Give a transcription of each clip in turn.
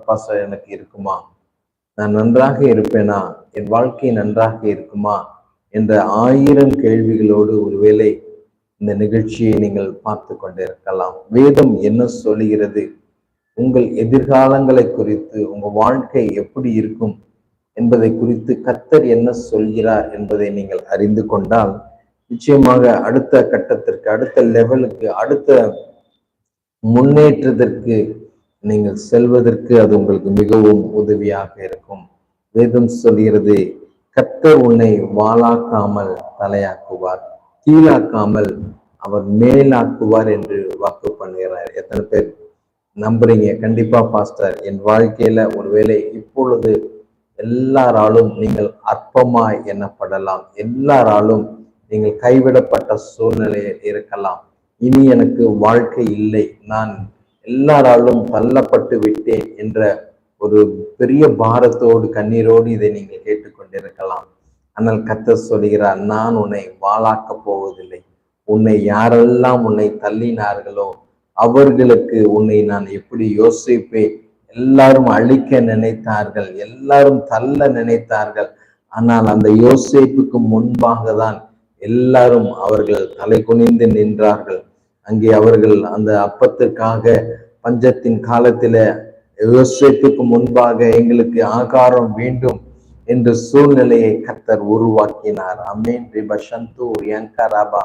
Pastor எனக்கு இருக்குமா? நான் நன்றாக இருப்பேனா? என் வாழ்க்கை நன்றாக இருக்குமா? என்ற 1000 கேள்விகளோடு ஒருவேளை இந்த நிகழ்ச்சியை நீங்கள் பார்த்து கொண்டிருக்கலாம். வேதம் என்ன சொல்லுகிறது? உங்கள் எதிர்காலங்களை குறித்து, உங்க வாழ்க்கை எப்படி இருக்கும் என்பதை குறித்து கர்த்தர் என்ன சொல்கிறார் என்பதை நீங்கள் அறிந்து கொண்டால், நிச்சயமாக அடுத்த கட்டத்திற்கு, அடுத்த லெவலுக்கு, அடுத்த முன்னேற்றத்திற்கு நீங்கள் செல்வதற்கு அது உங்களுக்கு மிகவும் உதவியாக இருக்கும். வேதம் சொல்கிறது, கர்த்தர் உன்னை வாளாக்காமல் தலையாக்குவார், கீழாக்காமல் அவர் மேலாக்குவார் என்று வாக்கு பண்ணுகிறார். எத்தனை பேர் நம்புறீங்க? கண்டிப்பா பாஸ்டர், என் வாழ்க்கையில ஒருவேளை இப்பொழுது எல்லாராலும் நீங்கள் அற்பமாய் எண்ணப்படலாம், எல்லாராலும் நீங்கள் கைவிடப்பட்ட சூழ்நிலையில் இருக்கலாம். இனி எனக்கு வாழ்க்கை இல்லை, நான் எல்லாராலும் தள்ளப்பட்டு விட்டேன் என்ற ஒரு பெரிய பாரத்தோடு கண்ணீரோடு இதை நீங்கள் கேட்டுக்கொண்டிருக்கலாம். ஆனால் கர்த்தர் சொல்கிறார், நான் உன்னை வாளாக்கப் போவதில்லை. உன்னை யாரெல்லாம் உன்னை தள்ளினார்களோ அவர்களுக்கு உன்னை நான் எப்படி யோசிப்பேன். எல்லாரும் அழிக்க நினைத்தார்கள், எல்லாரும் தள்ள நினைத்தார்கள். ஆனால் அந்த யோசேப்புக்கு முன்பாக தான் எல்லாரும் அவர்கள் தலை குனிந்து நின்றார்கள். அங்கே அவர்கள் அந்த அப்பத்திற்காக பஞ்சத்தின் காலத்தில யோசேப்புக்கு முன்பாக எங்களுக்கு ஆகாரம் வேண்டும் என்ற சூழ்நிலையை கர்த்தர் உருவாக்கினார். அமேன் ரிபஷந்து யங்கராபா.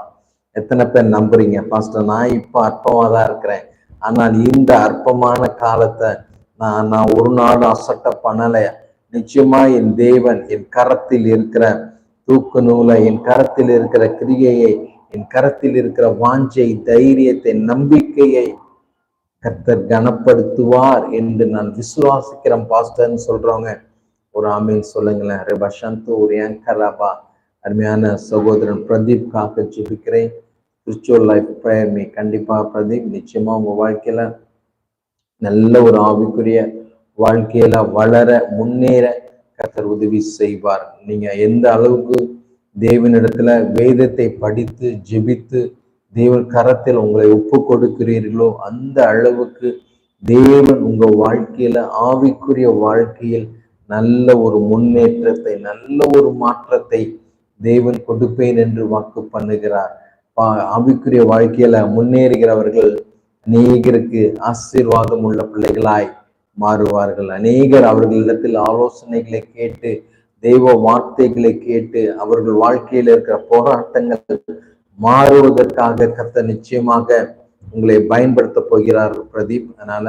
எத்தனை பேர் நம்புறீங்க? பாஸ்டர், நான் இப்போ அற்பமா தான் இருக்கிறேன், ஆனால் இந்த அற்பமான காலத்தை நான் ஒரு நாள் அசட்ட பண்ணல. நிச்சயமா என் தேவன் என் கரத்தில் இருக்கிற தூக்கு நூலை, என் கரத்தில் இருக்கிற கிரியையை, என் கரத்தில் இருக்கிற வாஞ்சை, தைரியத்தை, நம்பிக்கையை கர்த்தர் கனப்படுத்துவார் என்று நான் விசுவாசிக்கிறேன் பாஸ்டர்ன்னு சொல்றவங்க ஒரு ஆமீன் சொல்லுங்களேன். ரெபஷந்து ஒரு ஏங்கராபா. அருமையான சகோதரன் பிரதீப் காக்க ஜெபிக்கிறேன். Spiritual life prayer me. கண்டிப்பா பிரதீப், நிச்சயமா உங்க வாழ்க்கையில நல்ல ஒரு ஆவிக்குரிய வாழ்க்கையில வளர, முன்னேற கர்த்தர் உதவி செய்வார். நீங்க எந்த அளவுக்கு தேவனிடத்துல வேதத்தை படித்து ஜெபித்து தேவன் கரத்தில் உங்களை ஒப்பு கொடுக்கிறீர்களோ அந்த அளவுக்கு தேவன் உங்க வாழ்க்கையில, ஆவிக்குரிய வாழ்க்கையில் நல்ல ஒரு முன்னேற்றத்தை, நல்ல ஒரு மாற்றத்தை தேவன் கொடுப்பேன் என்று வாக்கு பண்ணுகிறார். ஆவிக்குரிய வாழ்க்கையில முன்னேறுகிறவர்கள் அநேகருக்கு ஆசீர்வாதம் உள்ள பிள்ளைகளாய் மாறுவார்கள். அநேகர் அவர்களிடத்தில் ஆலோசனைகளை கேட்டு, தெய்வ வார்த்தைகளை கேட்டு, அவர்கள் வாழ்க்கையில் இருக்கிற போராட்டங்கள் மாறுவதற்காக கர்த்தர் நிச்சயமாக உங்களை பயன்படுத்த போகிறார் பிரதீப். அதனால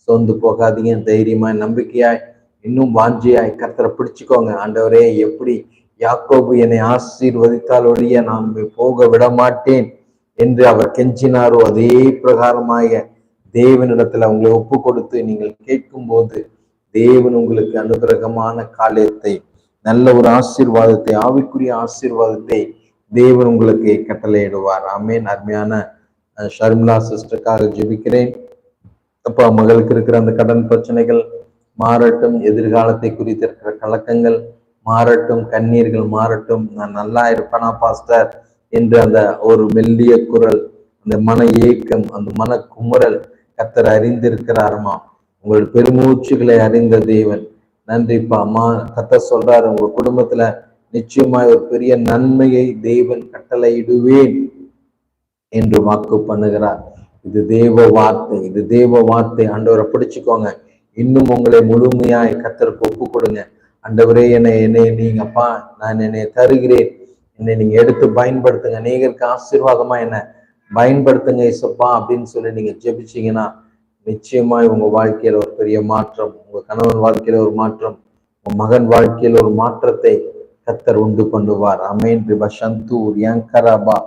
சோர்ந்து போகாதீங்க, தைரியமாய் நம்பிக்கையாய் இன்னும் வாஞ்சியாய் கர்த்தரை பிடிச்சுக்கோங்க. ஆண்டவரே, எப்படி யாக்கோபு என்னை ஆசீர்வதித்தால் ஒழிய நான் போக விட மாட்டேன் என்று அவர் கெஞ்சினாரோ, அதே பிரகாரமாக தேவனிடத்துல உங்களை ஒப்பு கொடுத்து நீங்கள் கேட்கும் போது தேவன் உங்களுக்கு அனுகிரகமான காரியத்தை, நல்ல ஒரு ஆசீர்வாதத்தை, ஆவிக்குரிய ஆசீர்வாதத்தை தேவன் உங்களுக்கு கட்டளையிடுவார். ஆமேன். அருமையான ஷர்மிளா சிஸ்டருக்காக ஜெபிக்கிறேன். அப்பா, மகளுக்கு இருக்கிற அந்த கடன் பிரச்சனைகள் மாறட்டும், எதிர்காலத்தை குறித்து இருக்கிற கலக்கங்கள் மாறட்டும், கண்ணீர்கள் மாறட்டும். நான் நல்லா இருப்பேனா பாஸ்டர் என்று அந்த ஒரு மெல்லிய குரல், அந்த மன ஏக்கம், அந்த மன குமுறல் கர்த்தர் அறிந்திருக்கிறாருமா. உங்கள் பெருமூச்சுகளை அறிந்த தேவன். நன்றிப்பா அம்மா. கர்த்தர் சொல்றாரு, உங்க குடும்பத்துல நிச்சயமாய் ஒரு பெரிய நன்மையை தேவன் கட்டளையிடுவேன் என்று வாக்கு பண்ணுகிறார். இது தேவ வார்த்தை, இது தேவ வார்த்தை. ஆண்டவரை பிடிச்சுக்கோங்க. இன்னும் உங்களை முழுமையாய் கர்த்தருக்கு ஒப்பு கொடுங்க. ஆண்டவரே, என்னை நீங்கப்பா, நான் என்னை தருகிறேன், என்னை நீங்க எடுத்து பயன்படுத்துங்க, அநேகருக்கு ஆசீர்வாதமா என்ன பயன்படுத்துங்க இயேசுப்பா அப்படின்னு சொல்லி நீங்க ஜெபிச்சீங்கன்னா நிச்சயமாய் உங்க வாழ்க்கையில ஒரு பெரிய மாற்றம், உங்க கணவன் வாழ்க்கையில ஒரு மாற்றம், உங்க மகன் வாழ்க்கையில ஒரு மாற்றத்தை கர்த்தர் உண்டு பண்ணுவார். அமேன். ரிபஷந்து யங்கராபா.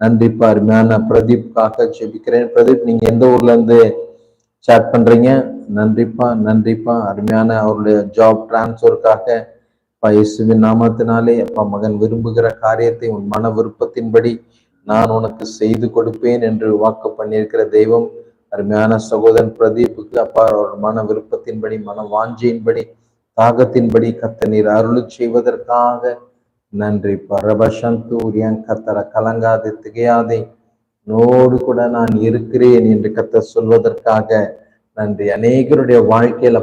நன்றிப்பா. அருமையான பிரதீப் காக்க ஜெபிக்கிறேன். பிரதீப், நீங்க எந்த ஊர்ல இருந்து சாட் பண்றீங்க? நன்றிப்பா, நன்றிப்பா. அருமையான அவருடைய ஜாப் டிரான்ஸ்ஃபருக்காக இயேசுவின் நாமத்தினாலே அப்பா, மகன் விரும்புகிற காரியத்தை உன் மன விருப்பத்தின்படி நான் உனக்கு செய்து கொடுப்பேன் என்று வாக்கு பண்ணியிருக்கிற தெய்வம் அருமையான சகோதரன் பிரதீப்புக்கு அப்பா, அவர் மன விருப்பத்தின்படி, மன வாஞ்சையின்படி, தாகத்தின்படி கர்த்தர் நீர் அருளி செய்வதற்காக நன்றி. பரபசந்து கர்த்தரை கலங்காதே, திகையாதே, நோடு கூட நான் இருக்கிறேன் என்று கர்த்தர் சொல்வதற்காக நன்றி. அநேகருடைய வாழ்க்கையில